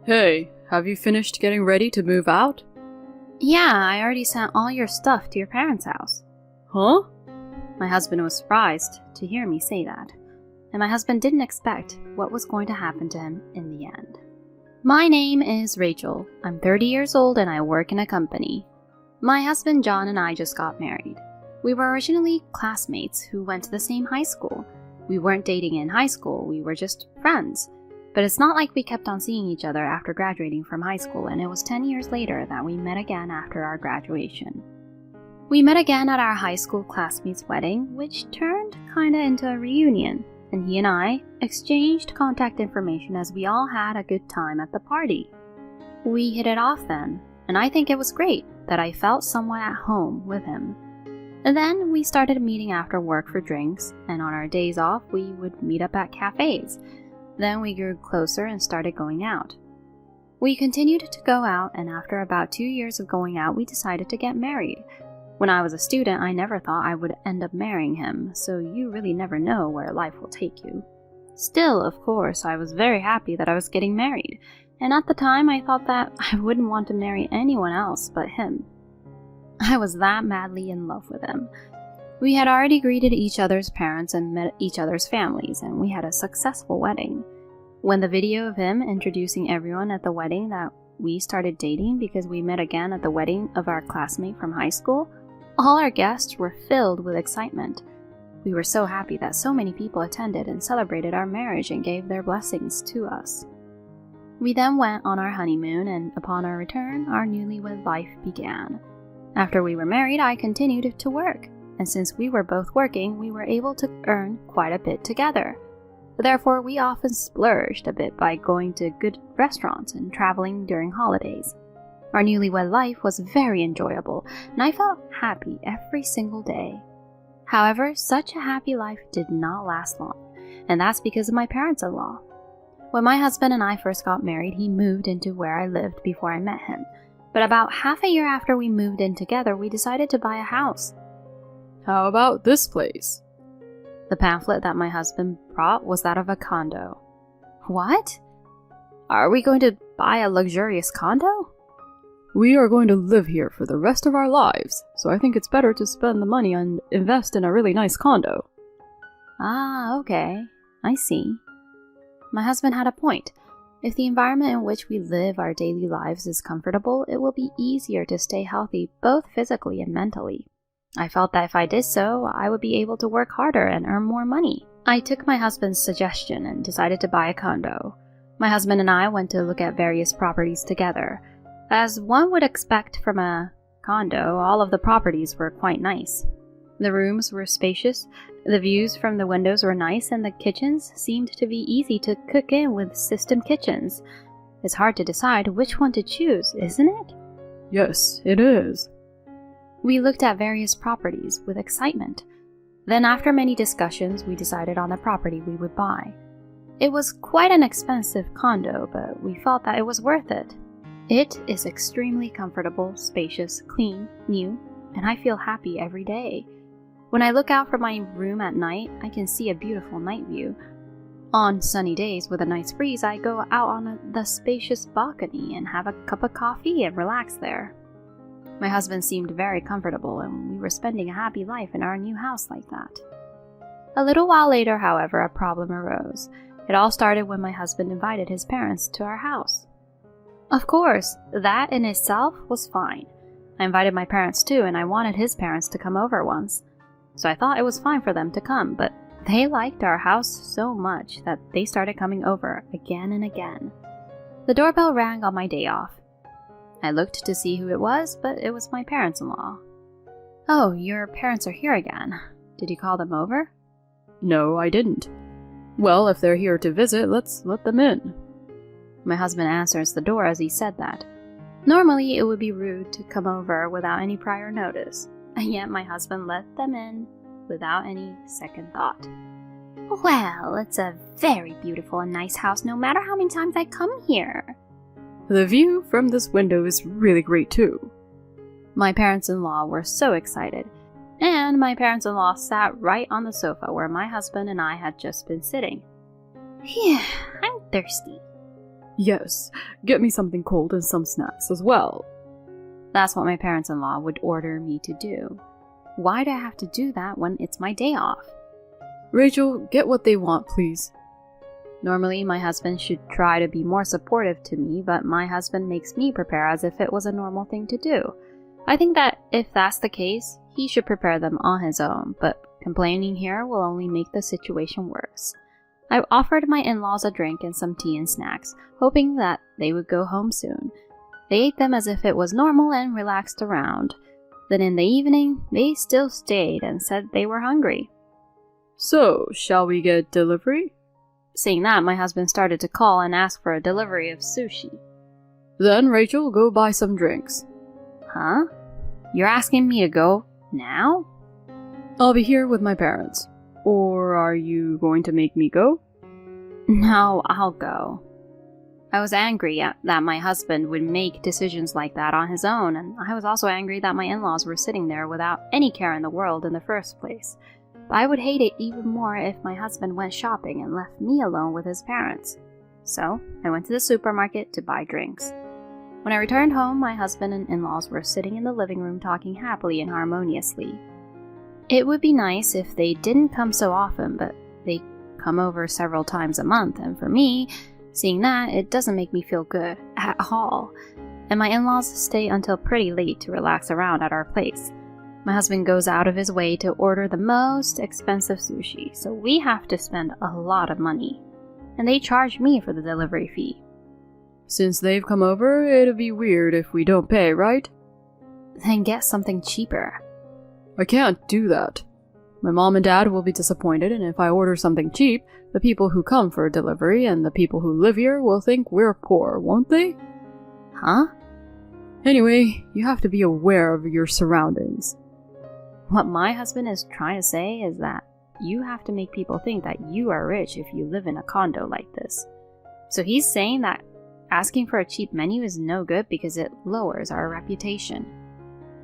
Hey, have you finished getting ready to move out? Yeah, I already sent all your stuff to your parents' house. Huh? My husband was surprised to hear me say that, and my husband didn't expect what was going to happen to him in the end. My name is Rachel. I'm 30 years old and I work in a company. My husband John and I just got married. We were originally classmates who went to the same high school. We weren't dating in high school, we were just friends. But it's not like we kept on seeing each other after graduating from high school, and it was 10 years later that we met again after our graduation. We met again at our high school classmates' wedding, which turned kinda into a reunion, and he and I exchanged contact information as we all had a good time at the party. We hit it off then, and I think it was great that I felt somewhat at home with him. And then we started meeting after work for drinks, and on our days off we would meet up at cafes. Then we grew closer and started going out. We continued to go out, and after about 2 years of going out, we decided to get married. When I was a student, I never thought I would end up marrying him, so you really never know where life will take you. Still, of course, I was very happy that I was getting married, and at the time I thought that I wouldn't want to marry anyone else but him. I was that madly in love with him. We had already greeted each other's parents and met each other's families, and we had a successful wedding. When the video of him introducing everyone at the wedding that we started dating because we met again at the wedding of our classmate from high school, all our guests were filled with excitement. We were so happy that so many people attended and celebrated our marriage and gave their blessings to us. We then went on our honeymoon, and upon our return, our newlywed life began. After we were married, I continued to work. And since we were both working, we were able to earn quite a bit together. Therefore, we often splurged a bit by going to good restaurants and traveling during holidays. Our newlywed life was very enjoyable, and I felt happy every single day. However, such a happy life did not last long, and that's because of my parents-in-law. When my husband and I first got married, he moved into where I lived before I met him. But about half a year after we moved in together, we decided to buy a house. How about this place? The pamphlet that my husband brought was that of a condo. What? Are we going to buy a luxurious condo? We are going to live here for the rest of our lives, so I think it's better to spend the money and invest in a really nice condo. Ah, okay. I see. My husband had a point. If the environment in which we live our daily lives is comfortable, it will be easier to stay healthy both physically and mentally. I felt that if I did so, I would be able to work harder and earn more money. I took my husband's suggestion and decided to buy a condo. My husband and I went to look at various properties together. As one would expect from a condo, all of the properties were quite nice. The rooms were spacious, the views from the windows were nice, and the kitchens seemed to be easy to cook in with system kitchens. It's hard to decide which one to choose, isn't it? Yes, it is. We looked at various properties with excitement. Then after many discussions, we decided on the property we would buy. It was quite an expensive condo, but we felt that it was worth it. It is extremely comfortable, spacious, clean, new, and I feel happy every day. When I look out from my room at night, I can see a beautiful night view. On sunny days with a nice breeze, I go out on the spacious balcony and have a cup of coffee and relax there. My husband seemed very comfortable, and we were spending a happy life in our new house like that. A little while later, however, a problem arose. It all started when my husband invited his parents to our house. Of course, that in itself was fine. I invited my parents too, and I wanted his parents to come over once. So I thought it was fine for them to come, but they liked our house so much that they started coming over again and again. The doorbell rang on my day off. I looked to see who it was, but it was my parents-in-law. Oh, your parents are here again. Did you call them over? No, I didn't. Well, if they're here to visit, let's let them in. My husband answers the door as he said that. Normally, it would be rude to come over without any prior notice, and yet my husband let them in without any second thought. Well, it's a very beautiful and nice house no matter how many times I come here. The view from this window is really great too. My parents-in-law were so excited, and my parents-in-law sat right on the sofa where my husband and I had just been sitting. Phew, I'm thirsty. Yes, get me something cold and some snacks as well. That's what my parents-in-law would order me to do. Why do I have to do that when it's my day off? Rachel, get what they want, please. Normally, my husband should try to be more supportive to me, but my husband makes me prepare as if it was a normal thing to do. I think that if that's the case, he should prepare them on his own, but complaining here will only make the situation worse. I offered my in-laws a drink and some tea and snacks, hoping that they would go home soon. They ate them as if it was normal and relaxed around. Then in the evening, they still stayed and said they were hungry. So, shall we get delivery? Saying that, my husband started to call and ask for a delivery of sushi. Then, Rachel, go buy some drinks. Huh? You're asking me to go now? I'll be here with my parents. Or are you going to make me go? No, I'll go. I was angry that my husband would make decisions like that on his own, and I was also angry that my in-laws were sitting there without any care in the world in the first place. But I would hate it even more if my husband went shopping and left me alone with his parents. So, I went to the supermarket to buy drinks. When I returned home, my husband and in-laws were sitting in the living room talking happily and harmoniously. It would be nice if they didn't come so often, but they come over several times a month, and for me, seeing that, it doesn't make me feel good at all. And my in-laws stay until pretty late to relax around at our place. My husband goes out of his way to order the most expensive sushi, so we have to spend a lot of money. And they charge me for the delivery fee. Since they've come over, it'd be weird if we don't pay, right? Then get something cheaper. I can't do that. My mom and dad will be disappointed, and if I order something cheap, the people who come for a delivery and the people who live here will think we're poor, won't they? Huh? Anyway, you have to be aware of your surroundings. What my husband is trying to say is that you have to make people think that you are rich if you live in a condo like this. So he's saying that asking for a cheap menu is no good because it lowers our reputation.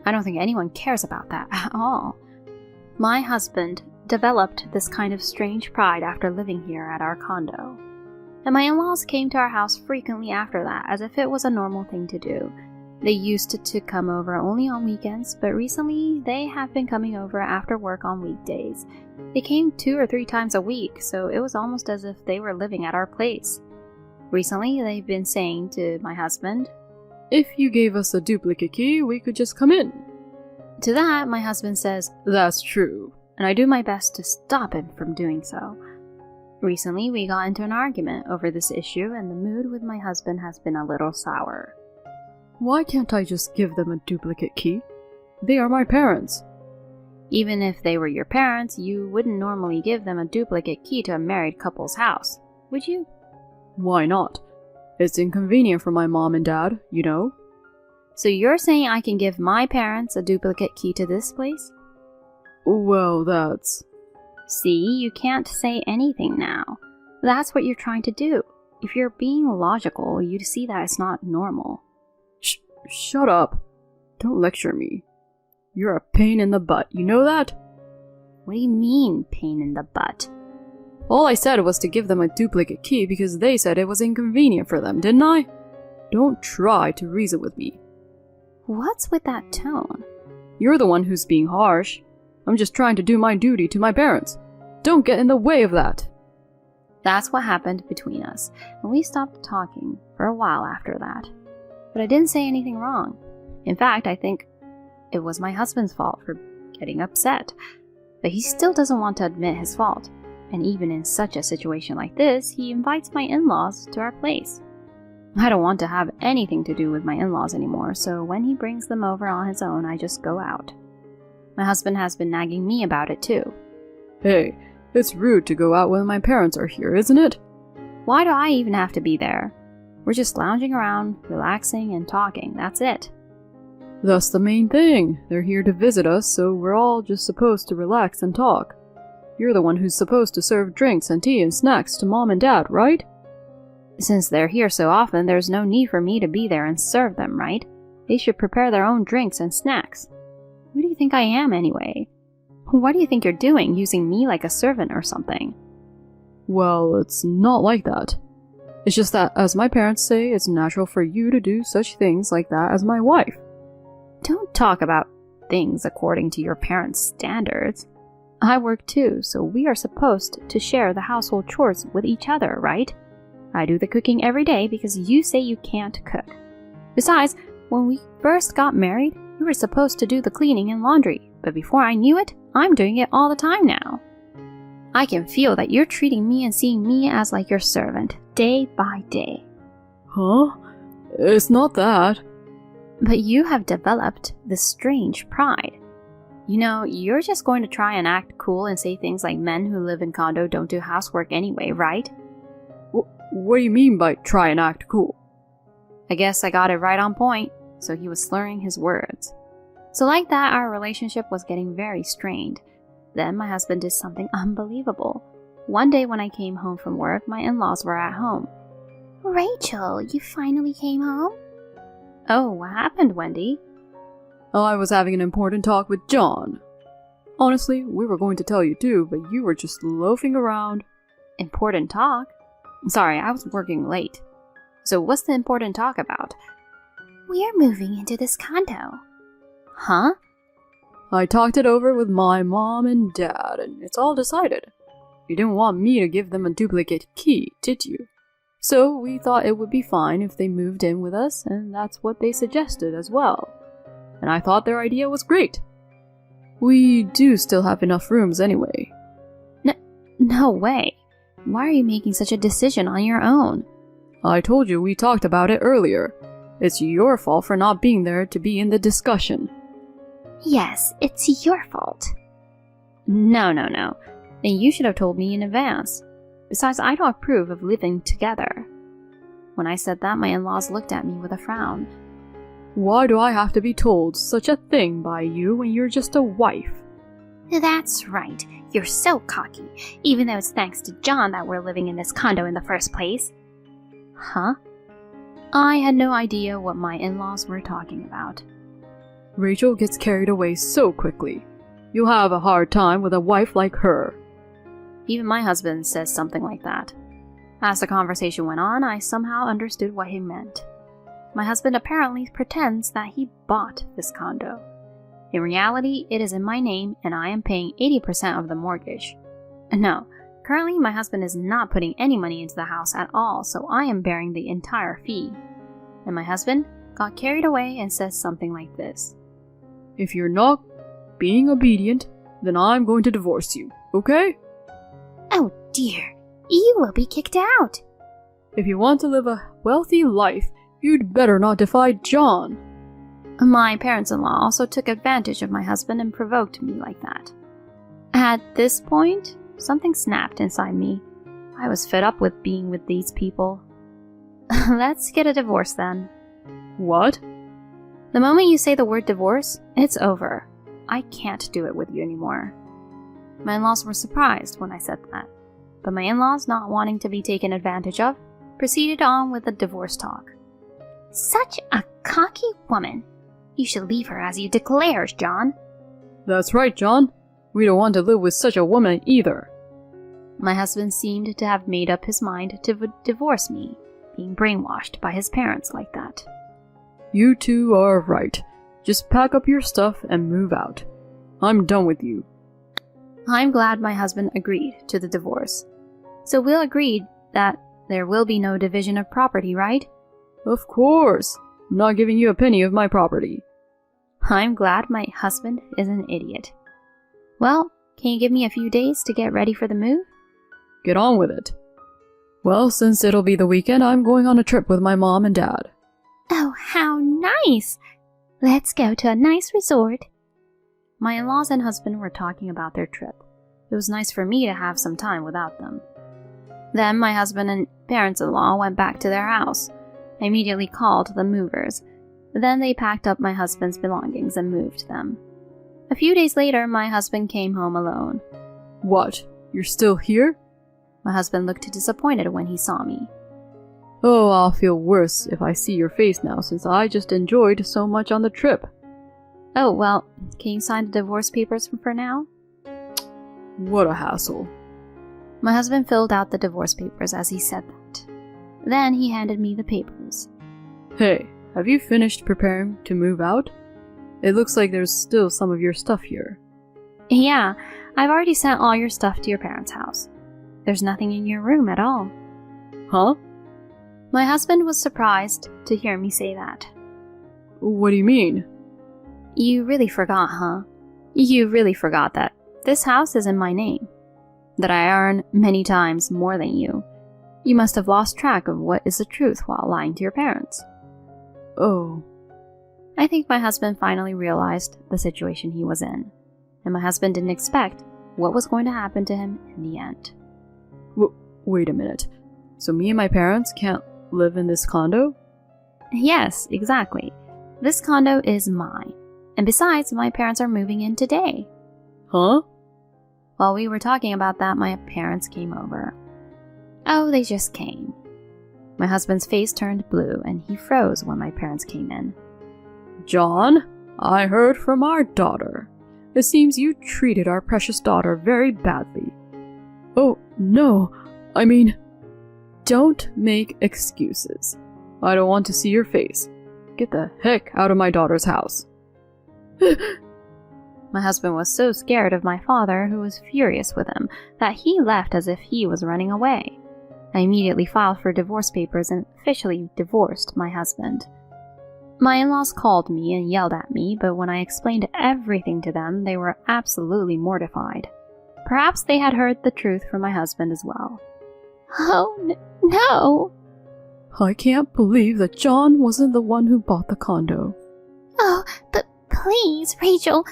I don't think anyone cares about that at all. My husband developed this kind of strange pride after living here at our condo. And my in-laws came to our house frequently after that, as if it was a normal thing to do. They used to come over only on weekends, but recently they have been coming over after work on weekdays. They came 2 or 3 times a week, so it was almost as if they were living at our place. Recently, they've been saying to my husband, "If you gave us a duplicate key, we could just come in." To that, my husband says, "That's true." And I do my best to stop him from doing so. Recently, we got into an argument over this issue, and the mood with my husband has been a little sour. Why can't I just give them a duplicate key? They are my parents. Even if they were your parents, you wouldn't normally give them a duplicate key to a married couple's house, would you? Why not? It's inconvenient for my mom and dad, you know. So you're saying I can give my parents a duplicate key to this place? Well, that's... See, you can't say anything now. That's what you're trying to do. If you're being logical, you'd see that it's not normal. Shut up. Don't lecture me. You're a pain in the butt, you know that? What do you mean, pain in the butt? All I said was to give them a duplicate key because they said it was inconvenient for them, didn't I? Don't try to reason with me. What's with that tone? You're the one who's being harsh. I'm just trying to do my duty to my parents. Don't get in the way of that. That's what happened between us, and we stopped talking for a while after that. But I didn't say anything wrong. In fact, I think it was my husband's fault for getting upset. But he still doesn't want to admit his fault. And even in such a situation like this, he invites my in-laws to our place. I don't want to have anything to do with my in-laws anymore, so when he brings them over on his own, I just go out. My husband has been nagging me about it too. Hey, it's rude to go out when my parents are here, isn't it? Why do I even have to be there? We're just lounging around, relaxing and talking, that's it. That's the main thing. They're here to visit us, so we're all just supposed to relax and talk. You're the one who's supposed to serve drinks and tea and snacks to mom and dad, right? Since they're here so often, there's no need for me to be there and serve them, right? They should prepare their own drinks and snacks. Who do you think I am, anyway? What do you think you're doing, using me like a servant or something? Well, it's not like that. It's just that, as my parents say, it's natural for you to do such things like that as my wife. Don't talk about things according to your parents' standards. I work too, so we are supposed to share the household chores with each other, right? I do the cooking every day because you say you can't cook. Besides, when we first got married, you were supposed to do the cleaning and laundry, but before I knew it, I'm doing it all the time now. I can feel that you're treating me and seeing me as like your servant, day by day. Huh? It's not that. But you have developed this strange pride. You know, you're just going to try and act cool and say things like men who live in condo don't do housework anyway, right? What do you mean by try and act cool? I guess I got it right on point, so he was slurring his words. So like that, our relationship was getting very strained. Then my husband did something unbelievable. One day when I came home from work, my in-laws were at home. Rachel, you finally came home? Oh, what happened, Wendy? Oh, I was having an important talk with John. Honestly, we were going to tell you too, but you were just loafing around. Important talk? Sorry, I was working late. So what's the important talk about? We're moving into this condo. Huh? I talked it over with my mom and dad, and it's all decided. You didn't want me to give them a duplicate key, did you? So we thought it would be fine if they moved in with us, and that's what they suggested as well. And I thought their idea was great. We do still have enough rooms anyway. No way. Why are you making such a decision on your own? I told you we talked about it earlier. It's your fault for not being there to be in the discussion. Yes, it's your fault. No. Then you should have told me in advance. Besides, I don't approve of living together. When I said that, my in-laws looked at me with a frown. Why do I have to be told such a thing by you when you're just a wife? That's right. You're so cocky, even though it's thanks to John that we're living in this condo in the first place. Huh? I had no idea what my in-laws were talking about. Rachel gets carried away so quickly. You'll have a hard time with a wife like her. Even my husband says something like that. As the conversation went on, I somehow understood what he meant. My husband apparently pretends that he bought this condo. In reality, it is in my name and I am paying 80% of the mortgage. No, currently my husband is not putting any money into the house at all, so I am bearing the entire fee. And my husband got carried away and says something like this. If you're not being obedient, then I'm going to divorce you, okay? Oh dear, you will be kicked out. If you want to live a wealthy life, you'd better not defy John. My parents-in-law also took advantage of my husband and provoked me like that. At this point, something snapped inside me. I was fed up with being with these people. Let's get a divorce then. What? The moment you say the word divorce, it's over. I can't do it with you anymore. My in-laws were surprised when I said that, but my in-laws, not wanting to be taken advantage of, proceeded on with the divorce talk. Such a cocky woman. You should leave her as you declared, John. That's right, John. We don't want to live with such a woman either. My husband seemed to have made up his mind to divorce me, being brainwashed by his parents like that. You two are right. Just pack up your stuff and move out. I'm done with you. I'm glad my husband agreed to the divorce. So we'll agree that there will be no division of property, right? Of course. I'm not giving you a penny of my property. I'm glad my husband is an idiot. Well, can you give me a few days to get ready for the move? Get on with it. Well, since it'll be the weekend, I'm going on a trip with my mom and dad. Oh, how nice! Let's go to a nice resort. My in-laws and husband were talking about their trip. It was nice for me to have some time without them. Then my husband and parents-in-law went back to their house. I immediately called the movers. Then they packed up my husband's belongings and moved them. A few days later, my husband came home alone. What? You're still here? My husband looked disappointed when he saw me. Oh, I'll feel worse if I see your face now, since I just enjoyed so much on the trip. Oh, well, can you sign the divorce papers for now? What a hassle. My husband filled out the divorce papers as he said that. Then he handed me the papers. Hey, have you finished preparing to move out? It looks like there's still some of your stuff here. Yeah, I've already sent all your stuff to your parents' house. There's nothing in your room at all. Huh? My husband was surprised to hear me say that. What do you mean? You really forgot, huh? You really forgot that this house is in my name. That I earn many times more than you. You must have lost track of what is the truth while lying to your parents. Oh. I think my husband finally realized the situation he was in. And my husband didn't expect what was going to happen to him in the end. Wait a minute. So me and my parents can't live in this condo? Yes, exactly. This condo is mine. And besides, my parents are moving in today. Huh? While we were talking about that, my parents came over. Oh, they just came. My husband's face turned blue and he froze when my parents came in. John, I heard from our daughter. It seems you treated our precious daughter very badly. Oh, no. I mean, don't make excuses. I don't want to see your face. Get the heck out of my daughter's house. My husband was so scared of my father, who was furious with him, that he left as if he was running away. I immediately filed for divorce papers and officially divorced my husband. My in-laws called me and yelled at me, but when I explained everything to them, they were absolutely mortified. Perhaps they had heard the truth from my husband as well. Oh, no! I can't believe that John wasn't the one who bought the condo. Oh, but please, Rachel,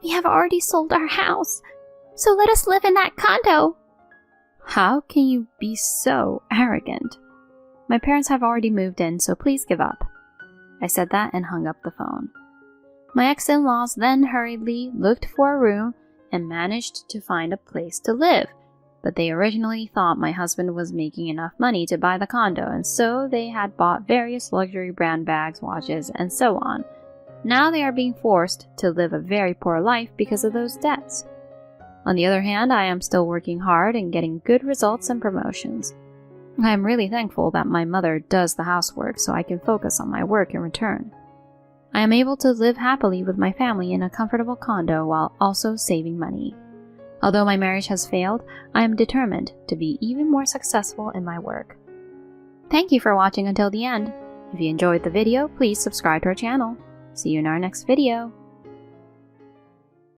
we have already sold our house, so let us live in that condo. How can you be so arrogant? My parents have already moved in, so please give up. I said that and hung up the phone. My ex-in-laws then hurriedly looked for a room and managed to find a place to live, but they originally thought my husband was making enough money to buy the condo, and so they had bought various luxury brand bags, watches, and so on. Now they are being forced to live a very poor life because of those debts. On the other hand, I am still working hard and getting good results and promotions. I am really thankful that my mother does the housework so I can focus on my work in return. I am able to live happily with my family in a comfortable condo while also saving money. Although my marriage has failed, I am determined to be even more successful in my work. Thank you for watching until the end. If you enjoyed the video, please subscribe to our channel. See you in our next video.